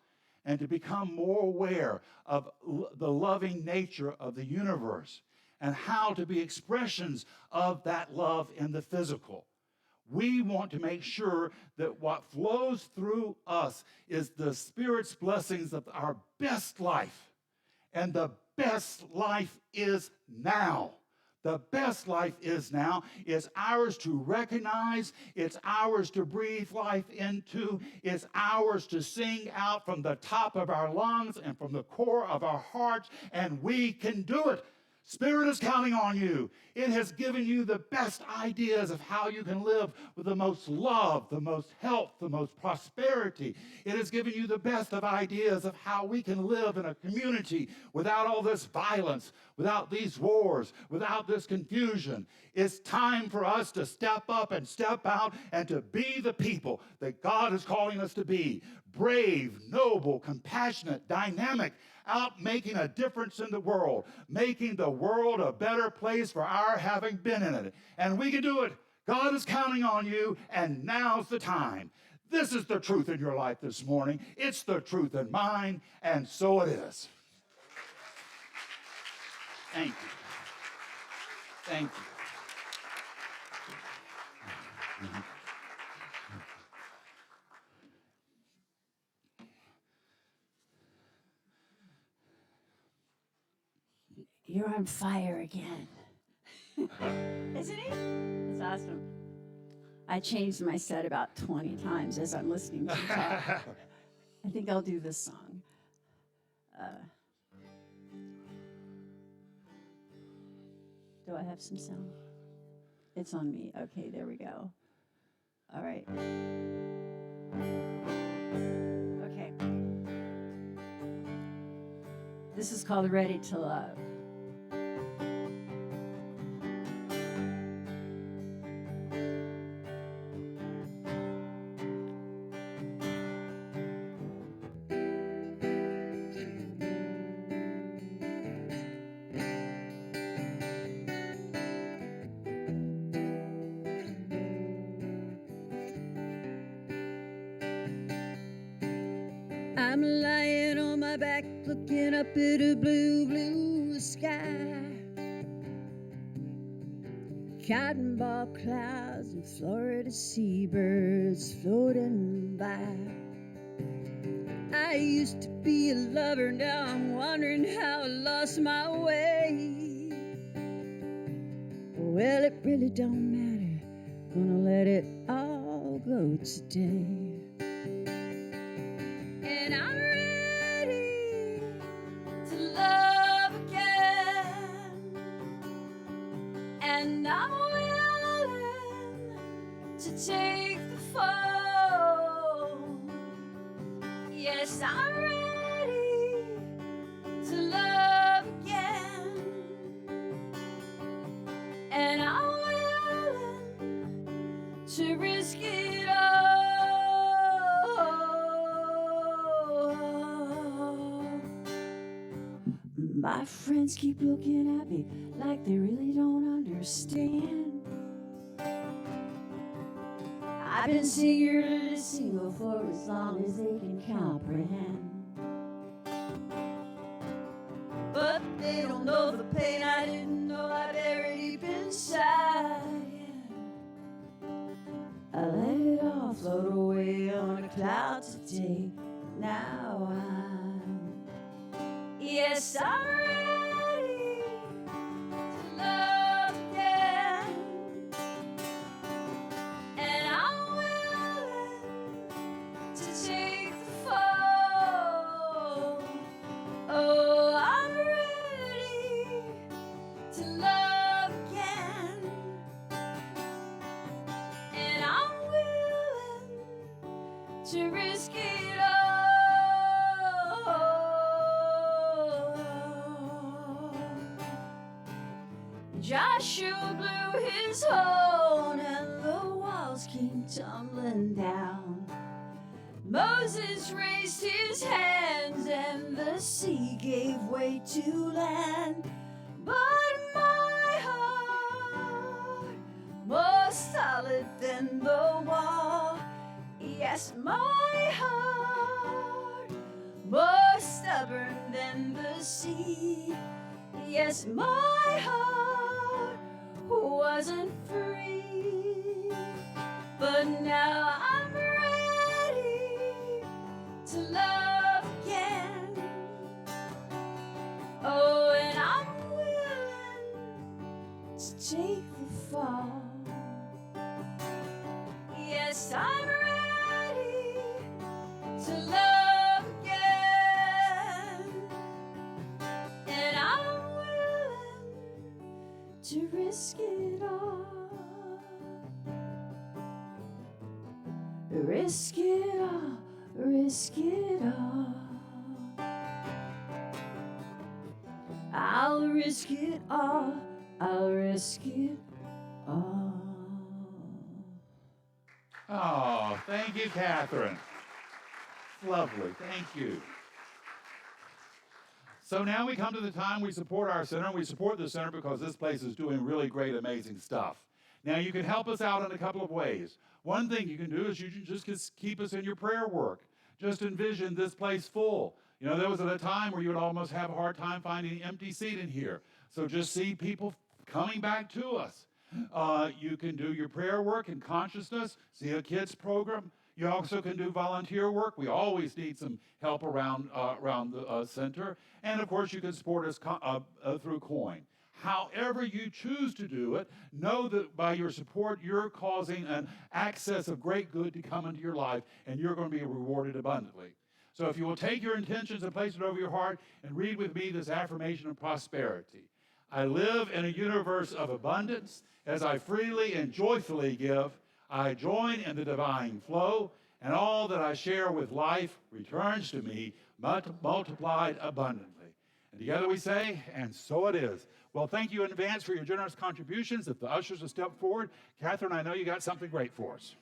S4: and to become more aware of the loving nature of the universe and how to be expressions of that love in the physical. We want to make sure that what flows through us is the Spirit's blessings of our best life. And the best life is now. The best life is now. It's ours to recognize. It's ours to breathe life into. It's ours to sing out from the top of our lungs and from the core of our hearts. And we can do it. Spirit is counting on you. It has given you the best ideas of how you can live with the most love, the most health, the most prosperity. It has given you the best of ideas of how we can live in a community without all this violence, without these wars, without this confusion. It's time for us to step up and step out and to be the people that God is calling us to be. Brave, noble, compassionate, dynamic, out making a difference in the world, making the world a better place for our having been in it. And we can do it. God is counting on you, and now's the time. This is the truth in your life this morning. It's the truth in mine, and so it is. Thank you. Thank you.
S5: You're on fire again. Isn't he? That's awesome. I changed my set about 20 times as I'm listening to you talk. I think I'll do this song. Do I have some sound? It's on me. Okay, there we go. All right. Okay. This is called Ready to Love.
S6: I'm lying on my back looking up at a blue, blue sky. Cotton ball clouds and Florida seabirds floating by. I used to be a lover, now I'm wondering how I lost my way. Well, it really don't matter, gonna let it all go today. And I'm ready to love again, and I'm willing to take the fall. Yes, I'm ready to love again, and I'm willing to risk it all. My friends keep looking at me like they really don't understand. I've been secretly single for as long as they can comprehend. But they don't know the pain I didn't know I buried deep inside. I let it all float away on a cloud today. Now yes, I'm ready to love again, and I'm willing to take the fall. Oh, I'm ready to love again, and I'm willing to risk it all. Joshua blew his horn and the walls came tumbling down. Moses raised his hands and the sea gave way to land. But my heart, more solid than the wall. Yes, my heart, more stubborn than the sea. Yes, my heart wasn't free, but now I'm ready to love again. Oh, and I'm willing to take the fall. Yes, I'm ready to love again, and I'm willing to risk it all. Risk it all, risk it all. I'll risk it all, I'll risk it all.
S4: Oh, thank you, Catherine. Lovely. Thank you. So now we come to the time we support our center. We support the center because this place is doing really great, amazing stuff. Now, you can help us out in a couple of ways. One thing you can do is you can just keep us in your prayer work. Just envision this place full. You know, there was a time where you would almost have a hard time finding an empty seat in here. So just see people coming back to us. You can do your prayer work in consciousness, see a kids program. You also can do volunteer work. We always need some help around the center. And, of course, you can support us through coin. However you choose to do it, know that by your support, you're causing an access of great good to come into your life, and you're going to be rewarded abundantly. So if you will take your intentions and place it over your heart and read with me this affirmation of prosperity. I live in a universe of abundance. As I freely and joyfully give, I join in the divine flow, and all that I share with life returns to me multiplied abundantly. And together we say, and so it is. Well, thank you in advance for your generous contributions. If the ushers will step forward, Catherine, I know you got something great for us.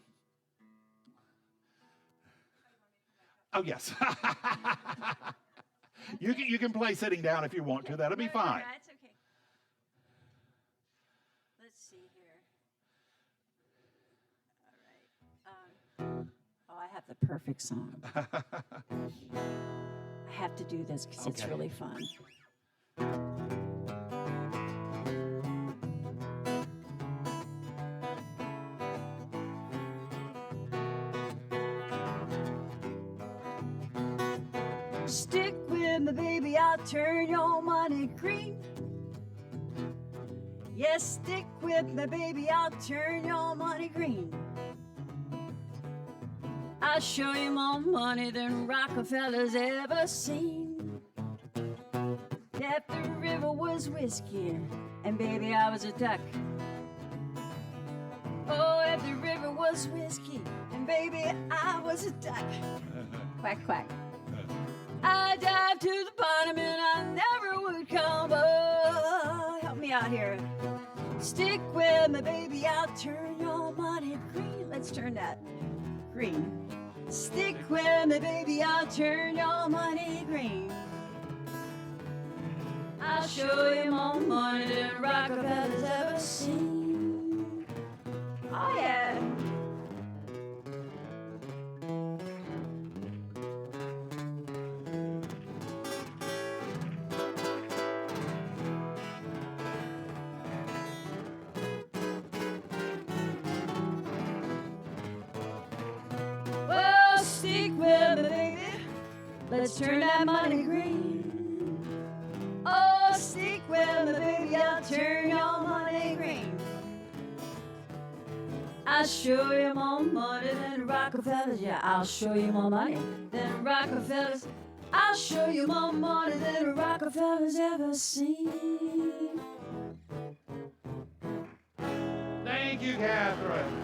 S4: Oh, yes. You can play sitting down if you want to. That'll be fine.
S5: No, it's okay. Let's see here. All right. Oh, I have the perfect song. I have to do this because it's
S4: Okay.
S5: really fun. Stick with me, baby, I'll turn your money green. Yes, stick with me, baby, I'll turn your money green. I'll show you more money than Rockefeller's ever seen. If the river was whiskey, and baby, I was a duck. Oh, if the river was whiskey, and baby, I was a duck. Quack, quack. I dive to the bottom and I never would come up. Help me out here. Stick with me, baby, I'll turn your money green. Let's turn that green. Stick with me, baby, I'll turn your money green. I'll show you more money than Rockefeller's ever seen. Oh, yeah. Well, stick with me, baby. Let's turn that money green. Oh, stick with me, baby. I'll turn your money green. I'll show you more money than Rockefeller's. Yeah, I'll show you more money than Rockefeller's. I'll show you more money than Rockefeller's ever seen.
S4: Thank you, Catherine.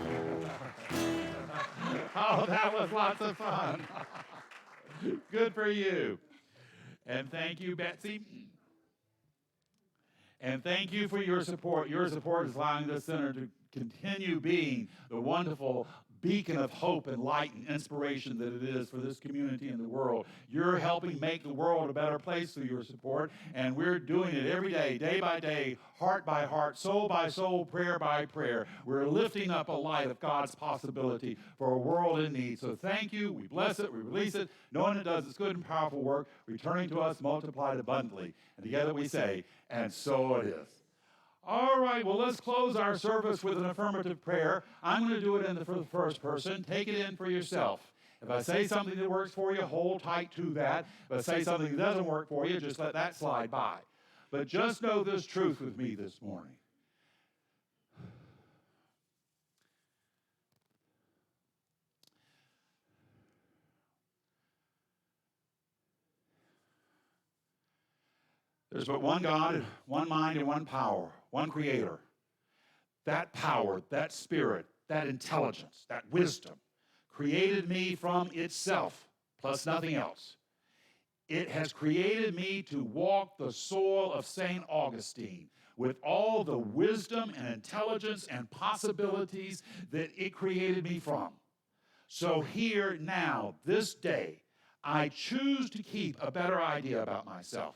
S4: Oh, that was lots of fun. Good for you. And thank you, Betsy. And thank you for your support. Your support is allowing this center to continue being the wonderful beacon of hope and light and inspiration that it is for this community and the world. You're helping make the world a better place through your support, and we're doing it every day by day, heart by heart, soul by soul, prayer by prayer. We're lifting up a light of God's possibility for a world in need. So thank you. We bless it. We release it, knowing it does its good and powerful work, returning to us multiplied abundantly. And together we say, and so it is. All right, well, let's close our service with an affirmative prayer. I'm going to do it for the first person. Take it in for yourself. If I say something that works for you, hold tight to that. If I say something that doesn't work for you, just let that slide by. But just know this truth with me this morning. There's but one God, one mind, and one power, one creator. That power, that spirit, that intelligence, that wisdom created me from itself, plus nothing else. It has created me to walk the soil of St. Augustine with all the wisdom and intelligence and possibilities that it created me from. So here, now, this day, I choose to keep a better idea about myself.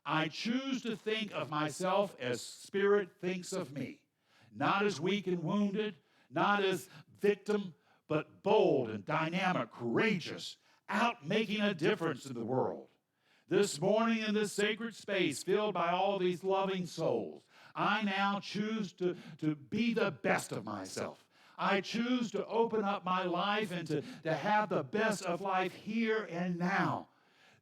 S4: I choose to think of myself as Spirit thinks of me. not as weak and wounded, not as victim, but bold and dynamic, courageous, out making a difference in the world. This morning in this sacred space filled by all these loving souls, I now choose to be the best of myself. I choose to open up my life and to have the best of life here and now.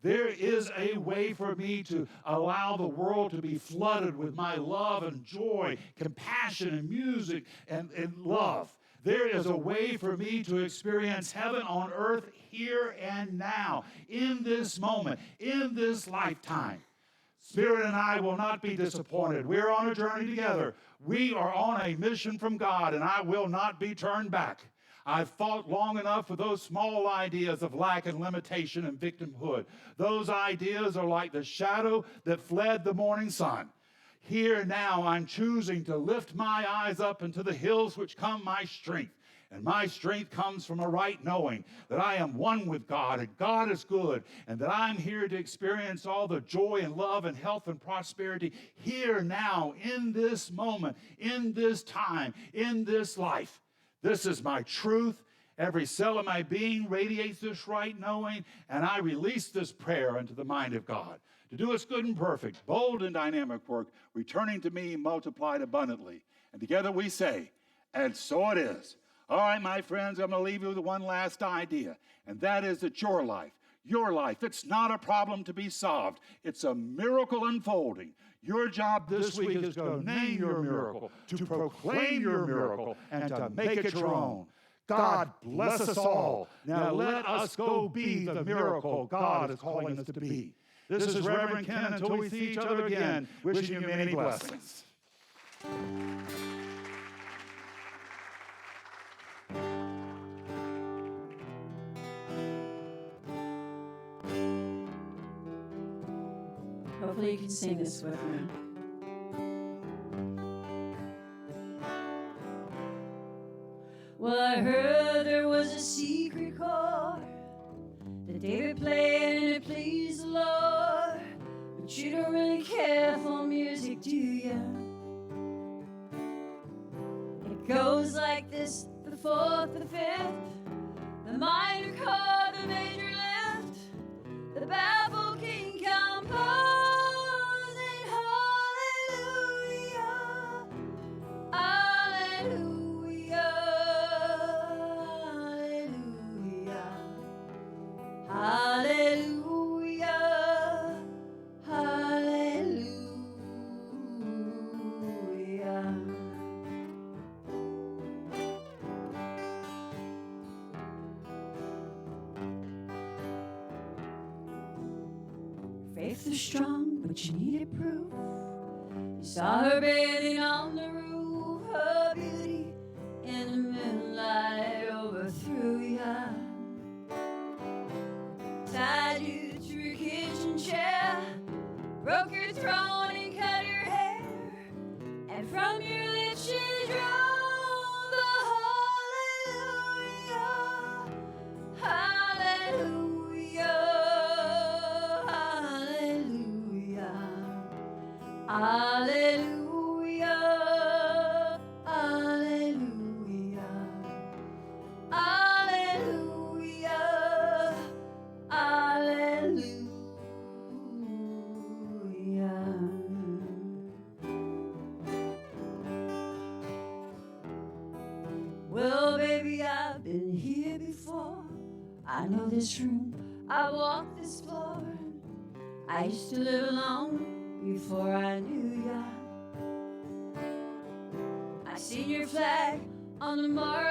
S4: There is a way for me to allow the world to be flooded with my love and joy, compassion and music and love. There is a way for me to experience heaven on earth here and now, in this moment, in this lifetime. Spirit and I will not be disappointed. We're on a journey together. We are on a mission from God, and I will not be turned back. I've fought long enough for those small ideas of lack and limitation and victimhood. Those ideas are like the shadow that fled the morning sun. Here now I'm choosing to lift my eyes up into the hills which come my strength. And my strength comes from a right knowing that I am one with God and God is good and that I'm here to experience all the joy and love and health and prosperity here now in this moment, in this time, in this life. This is my truth. Every cell of my being radiates this right knowing, and I release this prayer into the mind of God to do its good and perfect, bold and dynamic work, returning to me multiplied abundantly. And together we say, and so it is. All right, my friends, I'm going to leave you with one last idea, and that is that your life, it's not a problem to be solved. It's a miracle unfolding. Your job this week is to name your miracle, to proclaim your miracle, and to make it your own. God bless us all. Now let us go be the miracle God is calling us to be. This is Reverend Ken. Until we see each other again, wishing you many blessings.
S5: Hopefully you can sing this with me. Well, I heard there was a secret chord that David played and it pleased the Lord. But you don't really care for music, do ya? It goes like this, the fourth, the fifth, the minor chord, the major lift, the baffled king composing hallelujah, hallelujah, hallelujah, hallelujah, hallelujah. Faith is strong, but you needed proof. You saw her bathing on the roof, her beauty in the moonlight overthrew ya. Tied you to your kitchen chair, broke your throne and cut your hair, and from your lips she drove the hallelujah, hallelujah, hallelujah, hallelujah, hallelujah, hallelujah, hallelujah. Well, baby, I've been here before. I know this room, I walked this floor. I used to live alone before I knew ya. I seen your flag on the mark